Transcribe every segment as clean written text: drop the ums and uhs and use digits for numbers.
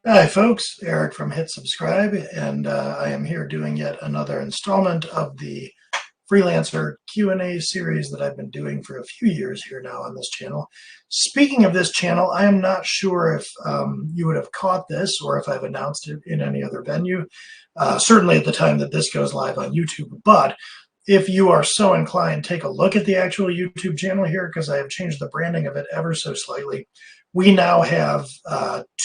Hi folks, Eric from Hit Subscribe, and I am here doing yet another installment of the Freelancer Q&A series that I've been doing for a few years here now on this channel. Speaking of this channel, I am not sure if you would have caught this or if I've announced it in any other venue, certainly at the time that this goes live on YouTube, but if you are so inclined, take a look at the actual YouTube channel here because I have changed the branding of it ever so slightly. We now have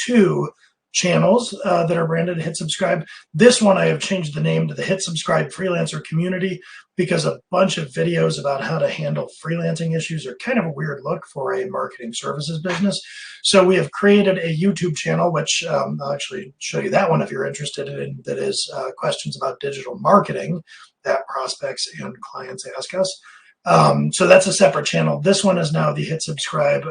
two channels that are branded Hit Subscribe. This one I have changed the name to the Hit Subscribe Freelancer Community because a bunch of videos about how to handle freelancing issues are kind of a weird look for a marketing services business. So we have created a YouTube channel, which I'll actually show you that one if you're interested in, that is questions about digital marketing that prospects and clients ask us. So that's a separate channel. This one is now the Hit Subscribe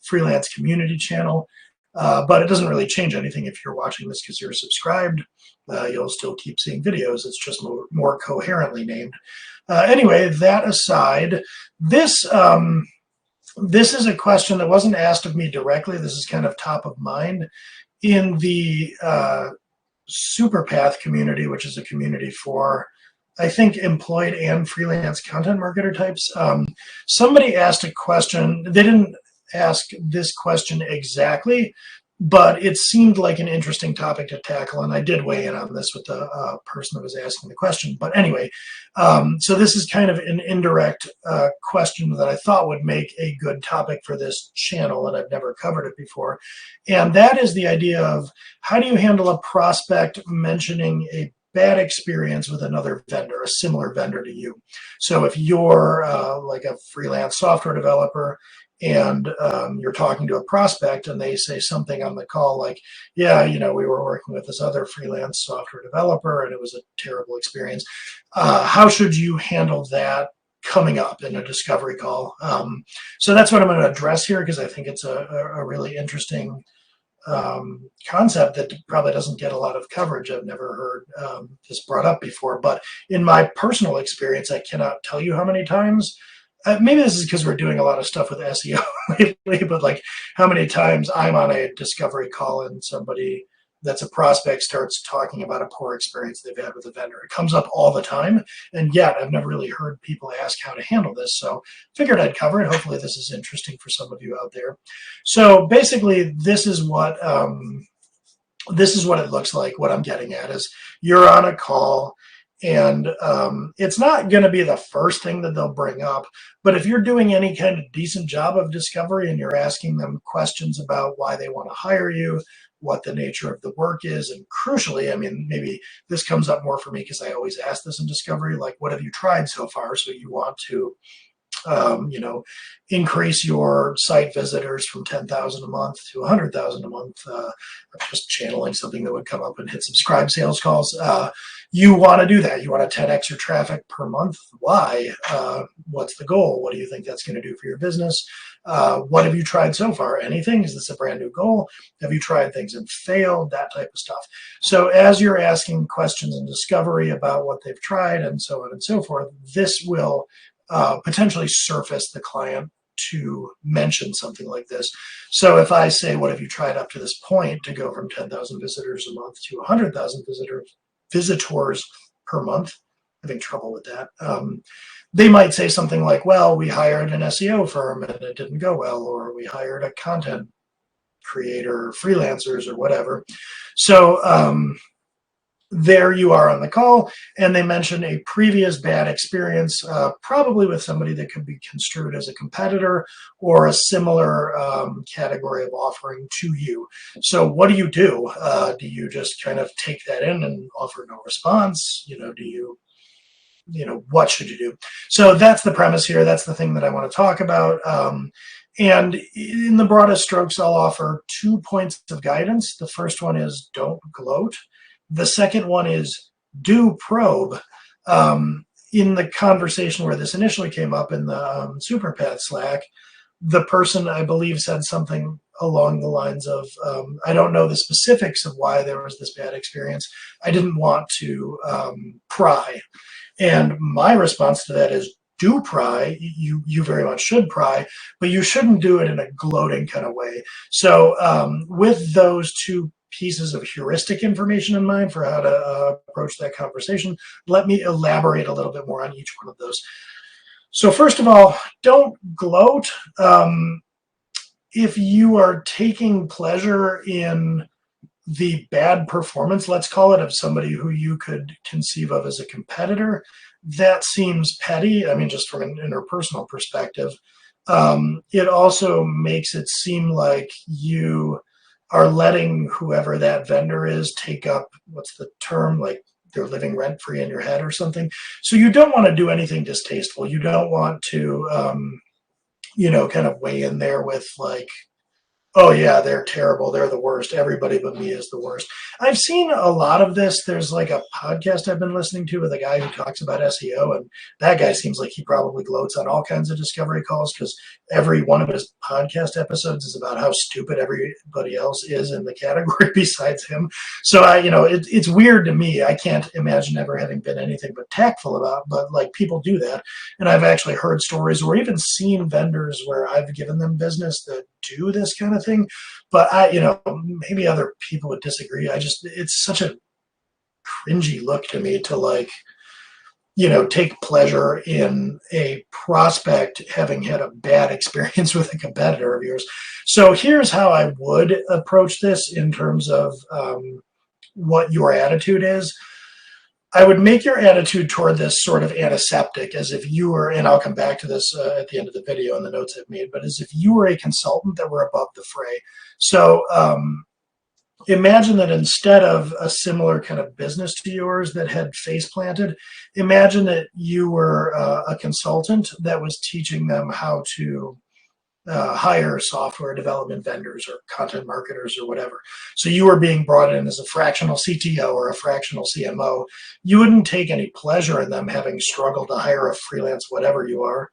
Freelance Community channel. But it doesn't really change anything if you're watching this because you're subscribed. You'll still keep seeing videos. It's just more coherently named. Anyway, that aside, this is a question that wasn't asked of me directly. This is kind of top of mind in the Superpath community, which is a community for, I think, employed and freelance content marketer types. Somebody asked a question. They didn't ask this question exactly, but it seemed like an interesting topic to tackle, and I did weigh in on this with the person that was asking the question. But anyway, so this is kind of an indirect question that I thought would make a good topic for this channel, and I've never covered it before. And that is the idea of how do you handle a prospect mentioning a bad experience with another vendor, a similar vendor to you. So if you're like a freelance software developer and you're talking to a prospect and they say something on the call like, yeah, you know, we were working with this other freelance software developer and it was a terrible experience. How should you handle that coming up in a discovery call? So that's what I'm going to address here because I think it's a really interesting concept that probably doesn't get a lot of coverage. I've never heard this brought up before, but in my personal experience, I cannot tell you how many times. Maybe this is because we're doing a lot of stuff with SEO lately, but like how many times I'm on a discovery call and somebody that's a prospect starts talking about a poor experience they've had with a vendor. It comes up all the time, and yet I've never really heard people ask how to handle this. So figured I'd cover it. Hopefully this is interesting for some of you out there. So basically, this is what it looks like. What I'm getting at is you're on a call. And it's not going to be the first thing that they'll bring up. But if you're doing any kind of decent job of discovery and you're asking them questions about why they want to hire you, what the nature of the work is, and crucially, I mean, maybe this comes up more for me because I always ask this in discovery, like, what have you tried so far? So you want to increase your site visitors from 10,000 a month to 100,000 a month. I'm just channeling something that would come up in Hit Subscribe sales calls. You want to do that. You want to 10x your traffic per month. Why? What's the goal? What do you think that's going to do for your business? What have you tried so far? Anything? Is this a brand new goal? Have you tried things and failed? That type of stuff. So as you're asking questions in discovery about what they've tried and so on and so forth, this will potentially surface the client to mention something like this. So if I say, what have you tried up to this point to go from 10,000 visitors a month to 100,000 visitors per month? Having trouble with that. They might say something like, well, we hired an SEO firm and it didn't go well, or we hired a content creator, freelancers, or whatever. So there you are on the call, and they mention a previous bad experience, probably with somebody that could be construed as a competitor or a similar category of offering to you. So what do? Do you just kind of take that in and offer no response? What should you do? So that's the premise here. That's the thing that I want to talk about. And in the broadest strokes, I'll offer 2 points of guidance. The first one is don't gloat. The second one is do probe. In the conversation where this initially came up in the Superpath Slack, the person, I believe, said something along the lines of, I don't know the specifics of why there was this bad experience. I didn't want to pry. And my response to that is, do pry. You very much should pry, but you shouldn't do it in a gloating kind of way. So with those 2 pieces of heuristic information in mind for how to approach that conversation. Let me elaborate a little bit more on each one of those. So first of all, don't gloat. If you are taking pleasure in the bad performance, let's call it, of somebody who you could conceive of as a competitor, that seems petty. I mean, just from an interpersonal perspective. It also makes it seem like you are letting whoever that vendor is take up, what's the term, like they're living rent-free in your head or something. So you don't want to do anything distasteful. You don't want to, kind of weigh in there with like, oh yeah, they're terrible, they're the worst, everybody but me is the worst. I've seen a lot of this. There's like a podcast I've been listening to with a guy who talks about SEO, and that guy seems like he probably gloats on all kinds of discovery calls, because every one of his podcast episodes is about how stupid everybody else is in the category besides him. So it's weird to me. I can't imagine ever having been anything but tactful about, but like people do that. And I've actually heard stories or even seen vendors where I've given them business that do this kind of thing. But maybe other people would disagree. It's such a cringy look to me to like, take pleasure in a prospect having had a bad experience with a competitor of yours. So here's how I would approach this in terms of what your attitude is. I would make your attitude toward this sort of antiseptic, as if you were, and I'll come back to this at the end of the video in the notes I've made, but as if you were a consultant that were above the fray. So imagine that instead of a similar kind of business to yours that had face planted, imagine that you were a consultant that was teaching them how to hire software development vendors or content marketers or whatever. So you were being brought in as a fractional CTO or a fractional CMO. You wouldn't take any pleasure in them having struggled to hire a freelance whatever you are.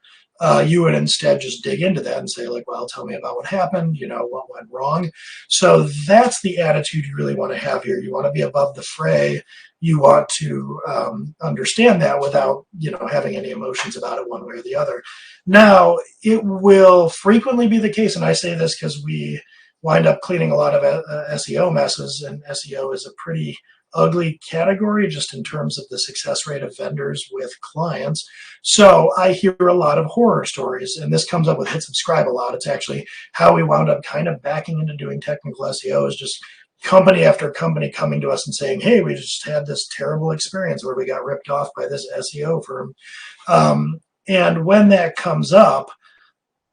You would instead just dig into that and say like, well, tell me about what happened, what went wrong. So that's the attitude you really want to have here. You want to be above the fray. You want to understand that without, having any emotions about it one way or the other. Now, it will frequently be the case, and I say this because we wind up cleaning a lot of SEO messes, and SEO is a pretty ugly category just in terms of the success rate of vendors with clients. So I hear a lot of horror stories, and this comes up with Hit Subscribe a lot. It's actually how we wound up kind of backing into doing technical SEO, is just company after company coming to us and saying, hey, we just had this terrible experience where we got ripped off by this SEO firm. And when that comes up,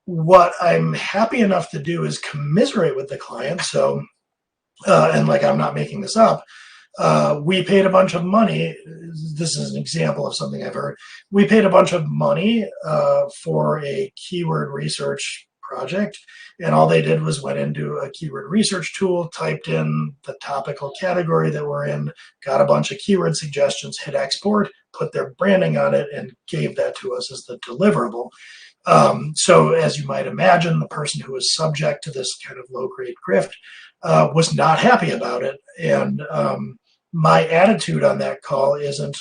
what I'm happy enough to do is commiserate with the client. So, and like, I'm not making this up. We paid a bunch of money. This is an example of something I've heard. We paid a bunch of money for a keyword research project, and all they did was went into a keyword research tool, typed in the topical category that we're in, got a bunch of keyword suggestions, hit export, put their branding on it, and gave that to us as the deliverable. So as you might imagine, the person who was subject to this kind of low-grade grift was not happy about it. And my attitude on that call isn't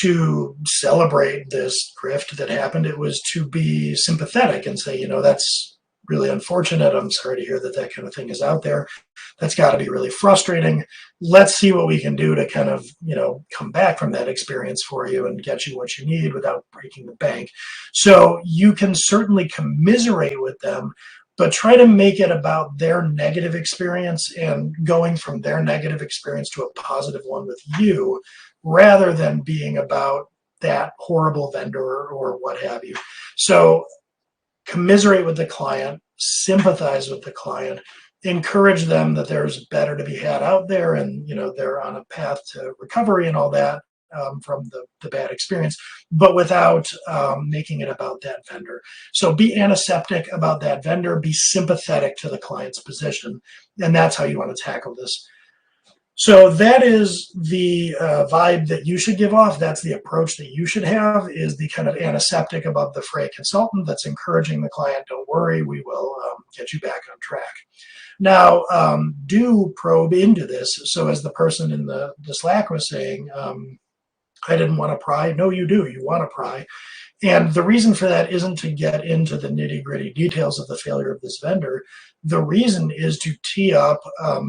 to celebrate this grift that happened. It was to be sympathetic and say, that's really unfortunate. I'm sorry to hear that that kind of thing is out there. That's got to be really frustrating. Let's see what we can do to kind of, come back from that experience for you and get you what you need without breaking the bank. So you can certainly commiserate with them, but try to make it about their negative experience and going from their negative experience to a positive one with you, rather than being about that horrible vendor or what have you. So commiserate with the client, sympathize with the client, encourage them that there's better to be had out there, and they're on a path to recovery and all that from the bad experience, but without making it about that vendor. So be antiseptic about that vendor, be sympathetic to the client's position, and that's how you want to tackle this. So that is the vibe that you should give off. That's the approach that you should have, is the kind of antiseptic above the fray consultant that's encouraging the client, don't worry, we will get you back on track. Now, do probe into this. So as the person in the Slack was saying, I didn't want to pry. No, you do. You want to pry. And the reason for that isn't to get into the nitty-gritty details of the failure of this vendor. The reason is to tee up,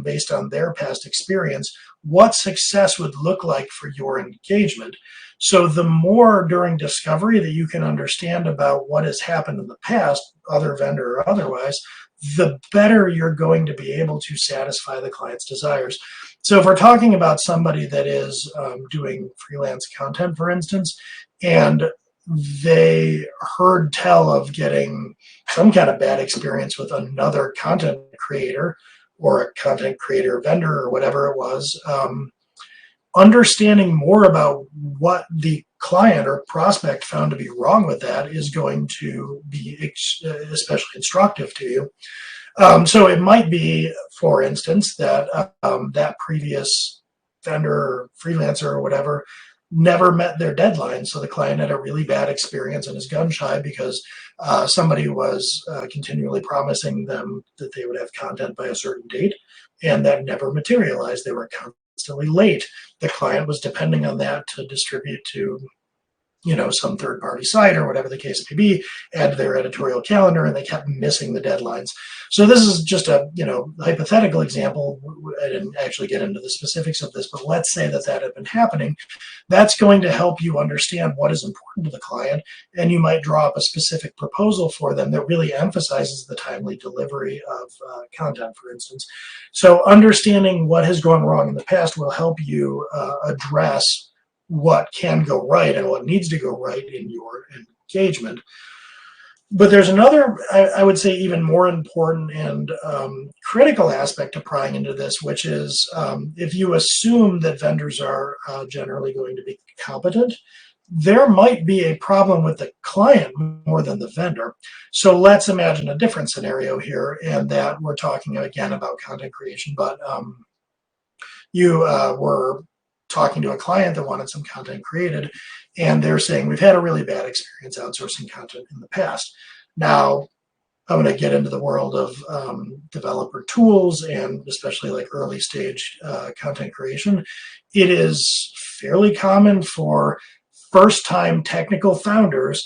based on their past experience, what success would look like for your engagement. So the more during discovery that you can understand about what has happened in the past, other vendor or otherwise, the better you're going to be able to satisfy the client's desires. So if we're talking about somebody that is doing freelance content, for instance, and they heard tell of getting some kind of bad experience with another content creator or a content creator vendor or whatever it was, understanding more about what the client or prospect found to be wrong with that is going to be especially instructive to you. So it might be, for instance, that that previous vendor or freelancer or whatever never met their deadline. So the client had a really bad experience and is gun shy because somebody was continually promising them that they would have content by a certain date, and that never materialized. They were constantly late. The client was depending on that to distribute to, you know, some third-party site or whatever the case may be, add to their editorial calendar, and they kept missing the deadlines. So this is just a, you know, hypothetical example. I didn't actually get into the specifics of this, but let's say that that had been happening. That's going to help you understand what is important to the client, and you might draw up a specific proposal for them that really emphasizes the timely delivery of content, for instance. So understanding what has gone wrong in the past will help you address what can go right and what needs to go right in your engagement. But there's another, I would say, even more important and critical aspect to prying into this, which is if you assume that vendors are generally going to be competent, there might be a problem with the client more than the vendor. So let's imagine a different scenario here, and that we're talking again about content creation, but you were talking to a client that wanted some content created, and they're saying, we've had a really bad experience outsourcing content in the past. Now, I'm going to get into the world of developer tools and especially like early stage content creation. It is fairly common for first-time technical founders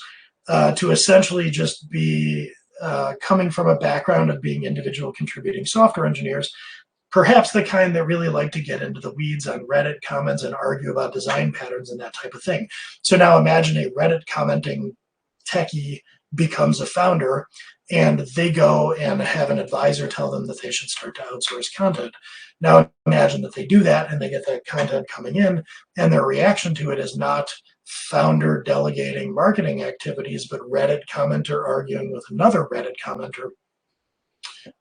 to essentially just be coming from a background of being individual contributing software engineers, perhaps the kind that really like to get into the weeds on Reddit comments and argue about design patterns and that type of thing. So now imagine a Reddit commenting techie becomes a founder, and they go and have an advisor tell them that they should start to outsource content. Now imagine that they do that and they get that content coming in, and their reaction to it is not founder delegating marketing activities, but Reddit commenter arguing with another Reddit commenter.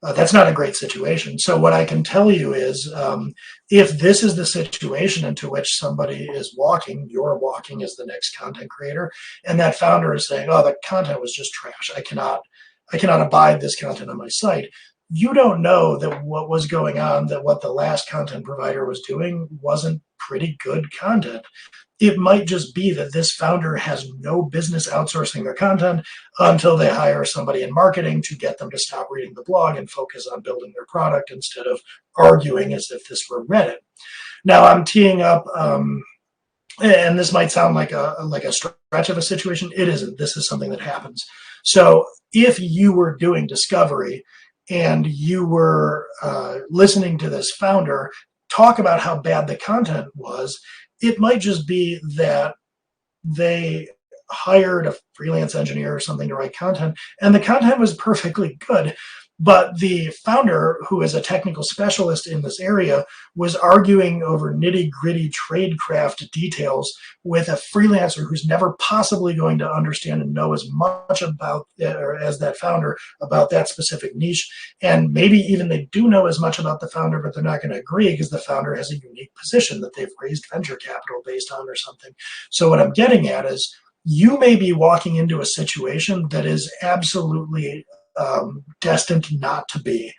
That's not a great situation. So what I can tell you is if this is the situation into which somebody is walking, you're walking as the next content creator, and that founder is saying, oh, the content was just trash. I cannot abide this content on my site. You don't know that what was going on, that what the last content provider was doing wasn't pretty good content. It might just be that this founder has no business outsourcing their content until they hire somebody in marketing to get them to stop reading the blog and focus on building their product instead of arguing as if this were Reddit. Now I'm teeing up, and this might sound like a stretch of a situation. It isn't. This is something that happens. So if you were doing discovery and you were listening to this founder talk about how bad the content was, it might just be that they hired a freelance engineer or something to write content, and the content was perfectly good. But the founder, who is a technical specialist in this area, was arguing over nitty-gritty tradecraft details with a freelancer who's never possibly going to understand and know as much about, or as that founder, about that specific niche. And maybe even they do know as much about the founder, but they're not going to agree because the founder has a unique position that they've raised venture capital based on or something. So what I'm getting at is you may be walking into a situation that is absolutely destined not to be.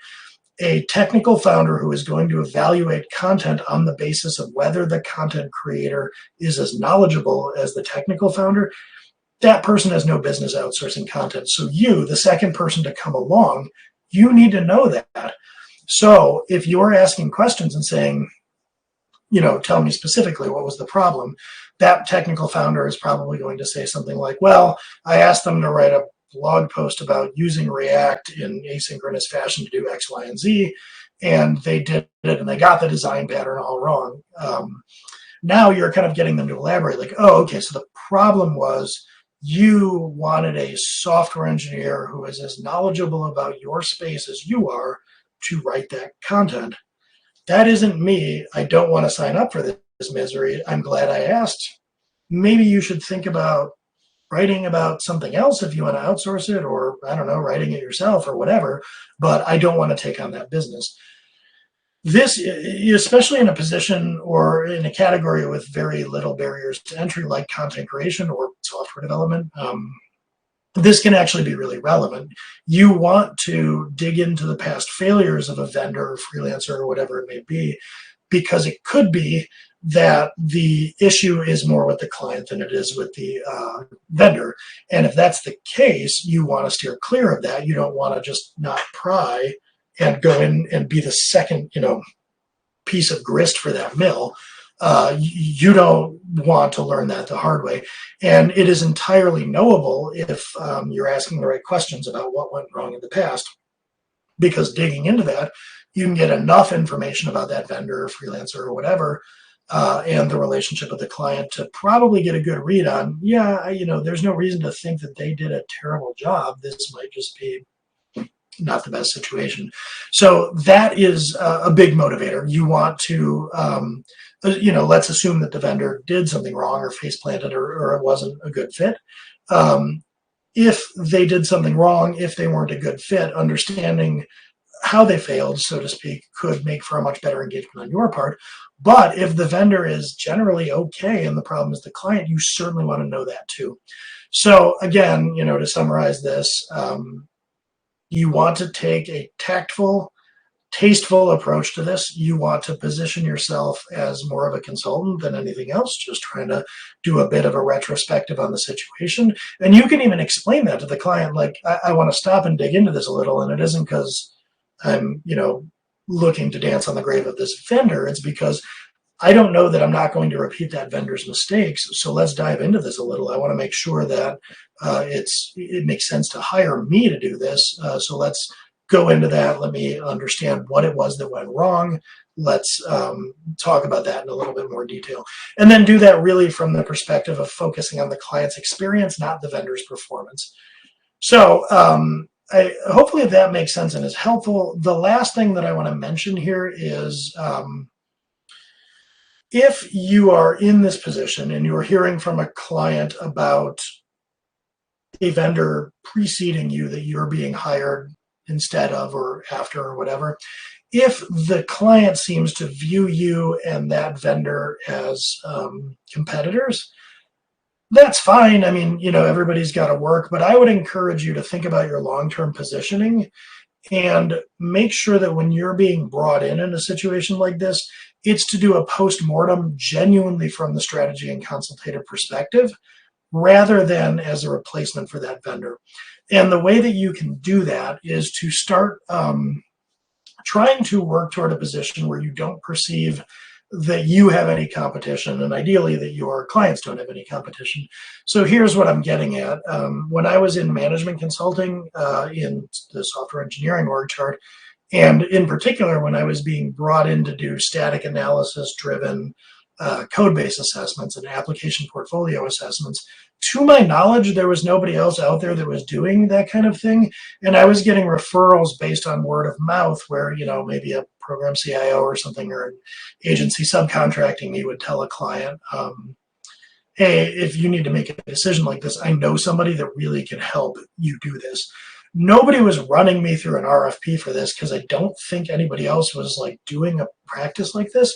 A technical founder who is going to evaluate content on the basis of whether the content creator is as knowledgeable as the technical founder, that person has no business outsourcing content. So you, the second person to come along, you need to know that. So if you're asking questions and saying, you know, tell me specifically what was the problem, that technical founder is probably going to say something like, well, I asked them to write a blog post about using React in asynchronous fashion to do X, Y, and Z, and they did it and they got the design pattern all wrong. Now you're kind of getting them to elaborate, like, oh, okay, so the problem was you wanted a software engineer who is as knowledgeable about your space as you are to write that content. That isn't me. I don't want to sign up for this misery. I'm glad I asked. Maybe you should think about writing about something else if you want to outsource it, or I don't know, writing it yourself or whatever, but I don't want to take on that business. This, especially in a position or in a category with very little barriers to entry, like content creation or software development, this can actually be really relevant. You want to dig into the past failures of a vendor or freelancer or whatever it may be, because it could be that the issue is more with the client than it is with the vendor. And if that's the case, you want to steer clear of that. You don't want to just not pry and go in and be the second, piece of grist for that mill. You don't want to learn that the hard way. And it is entirely knowable if you're asking the right questions about what went wrong in the past, because digging into that, you can get enough information about that vendor or freelancer or whatever, and the relationship with the client to probably get a good read on, there's no reason to think that they did a terrible job. This might just be not the best situation. So that is a big motivator. You want to, let's assume that the vendor did something wrong or face planted or it wasn't a good fit. If they did something wrong, if they weren't a good fit, understanding how they failed, so to speak, could make for a much better engagement on your part. But if the vendor is generally okay and the problem is the client, you certainly want to know that too. So again, to summarize this, you want to take a tactful, tasteful approach to this. You want to position yourself as more of a consultant than anything else, just trying to do a bit of a retrospective on the situation. And you can even explain that to the client, like, I want to stop and dig into this a little, and it isn't because I'm, looking to dance on the grave of this vendor. It's because I don't know that I'm not going to repeat that vendor's mistakes. So let's dive into this a little. I want to make sure that it makes sense to hire me to do this. So let's go into that. Let me understand what it was that went wrong. Let's talk about that in a little bit more detail. And then do that really from the perspective of focusing on the client's experience, not the vendor's performance. So hopefully that makes sense and is helpful. The last thing that I want to mention here is if you are in this position and you're hearing from a client about a vendor preceding you that you're being hired instead of or after or whatever, if the client seems to view you and that vendor as competitors, that's fine. I mean, everybody's got to work, but I would encourage you to think about your long-term positioning and make sure that when you're being brought in a situation like this, it's to do a post-mortem genuinely from the strategy and consultative perspective, rather than as a replacement for that vendor. And the way that you can do that is to start trying to work toward a position where you don't perceive that you have any competition, and ideally that your clients don't have any competition. So here's what I'm getting at. When I was in management consulting in the software engineering org chart, and in particular when I was being brought in to do static analysis driven code base assessments and application portfolio assessments, to my knowledge, there was nobody else out there that was doing that kind of thing. And I was getting referrals based on word of mouth where, maybe a program CIO or something or an agency subcontracting me would tell a client, hey, if you need to make a decision like this, I know somebody that really can help you do this. Nobody was running me through an RFP for this because I don't think anybody else was like doing a practice like this.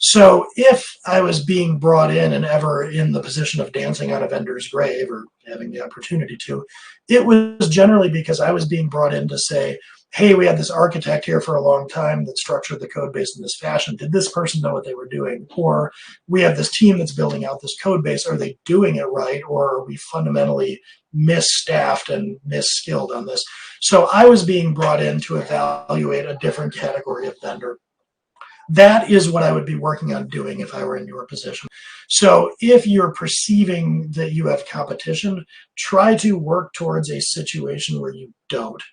So if I was being brought in and ever in the position of dancing on a vendor's grave or having the opportunity to, it was generally because I was being brought in to say, hey, we had this architect here for a long time that structured the code base in this fashion. Did this person know what they were doing? Or we have this team that's building out this code base. Are they doing it right? Or are we fundamentally misstaffed and misskilled on this? So I was being brought in to evaluate a different category of vendor. That is what I would be working on doing if I were in your position. So if you're perceiving that you have competition, try to work towards a situation where you don't.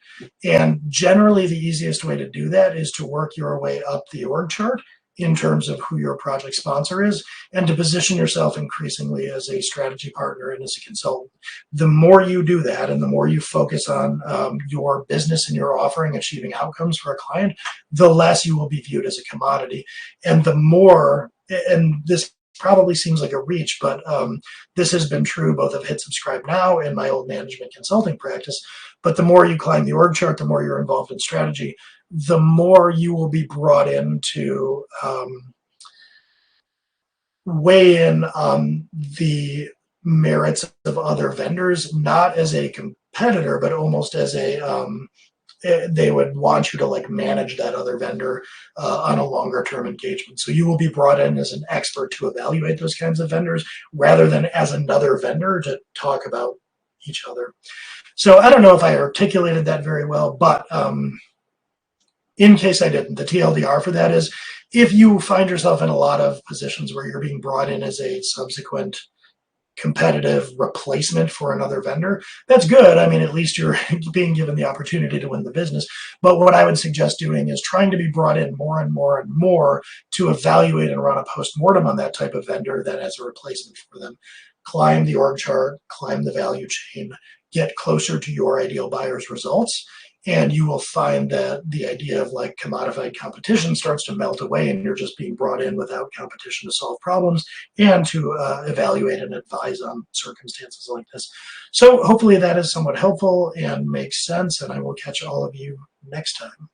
And generally, the easiest way to do that is to work your way up the org chart in terms of who your project sponsor is, and to position yourself increasingly as a strategy partner and as a consultant. The more you do that, and the more you focus on your business and your offering achieving outcomes for a client, the less you will be viewed as a commodity. And the more, and this probably seems like a reach, but this has been true both of Hit Subscribe Now and my old management consulting practice. But the more you climb the org chart, the more you're involved in strategy, the more you will be brought in to weigh in on the merits of other vendors, not as a competitor, but almost as a they would want you to like manage that other vendor on a longer term engagement. So you will be brought in as an expert to evaluate those kinds of vendors rather than as another vendor to talk about each other. So I don't know if I articulated that very well, but in case I didn't, the TLDR for that is if you find yourself in a lot of positions where you're being brought in as a subsequent competitive replacement for another vendor, that's good. I mean, at least you're being given the opportunity to win the business. But what I would suggest doing is trying to be brought in more and more and more to evaluate and run a post-mortem on that type of vendor than as a replacement for them. Climb the org chart, climb the value chain, get closer to your ideal buyer's results. And you will find that the idea of like commodified competition starts to melt away, and you're just being brought in without competition to solve problems and to evaluate and advise on circumstances like this. So hopefully that is somewhat helpful and makes sense, and I will catch all of you next time.